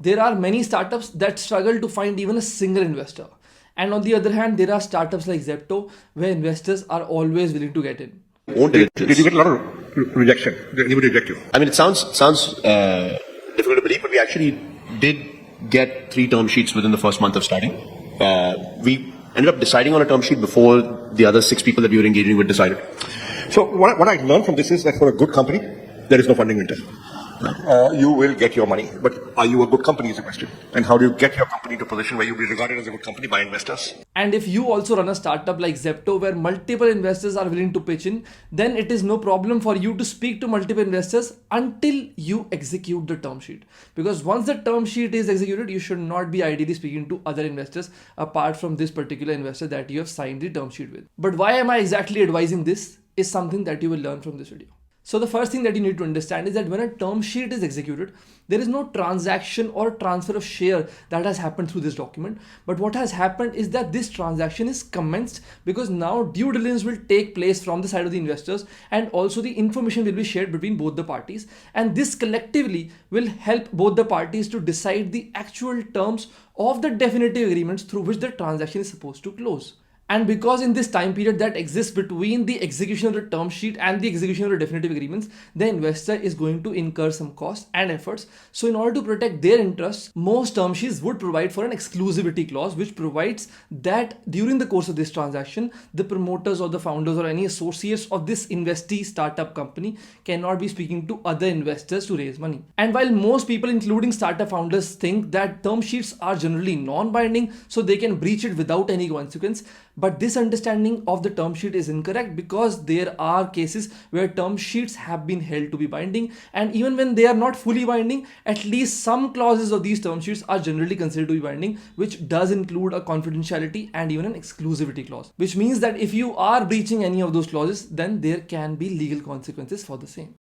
there are many startups that struggle to find even a single investor. And on the other hand, there are startups like Zepto where investors are always willing to get in. Did you get a lot of rejection? Did anybody reject you? I mean, it sounds difficult to believe, but we actually did get 3 term sheets within the first month of starting. We ended up deciding on a term sheet before the other 6 people that we were engaging with decided. So what I learned from this is that for a good company, there is no funding winter. You will get your money, but are you a good company is the question. And how do you get your company to a position where you'll be regarded as a good company by investors? And if you also run a startup like Zepto where multiple investors are willing to pitch in, then it is no problem for you to speak to multiple investors until you execute the term sheet. Because once the term sheet is executed, you should not be ideally speaking to other investors apart from this particular investor that you have signed the term sheet with. But why am I exactly advising this is something that you will learn from this video. So the first thing that you need to understand is that when a term sheet is executed, there is no transaction or transfer of share that has happened through this document. But what has happened is that this transaction is commenced because now due diligence will take place from the side of the investors, and also the information will be shared between both the parties. And this collectively will help both the parties to decide the actual terms of the definitive agreements through which the transaction is supposed to close. And because in this time period that exists between the execution of the term sheet and the execution of the definitive agreements, the investor is going to incur some costs and efforts. So in order to protect their interests, most term sheets would provide for an exclusivity clause, which provides that during the course of this transaction, the promoters or the founders or any associates of this investee startup company cannot be speaking to other investors to raise money. And while most people, including startup founders, think that term sheets are generally non-binding, so they can breach it without any consequence, but this understanding of the term sheet is incorrect, because there are cases where term sheets have been held to be binding, and even when they are not fully binding, at least some clauses of these term sheets are generally considered to be binding, which does include a confidentiality and even an exclusivity clause, which means that if you are breaching any of those clauses, then there can be legal consequences for the same.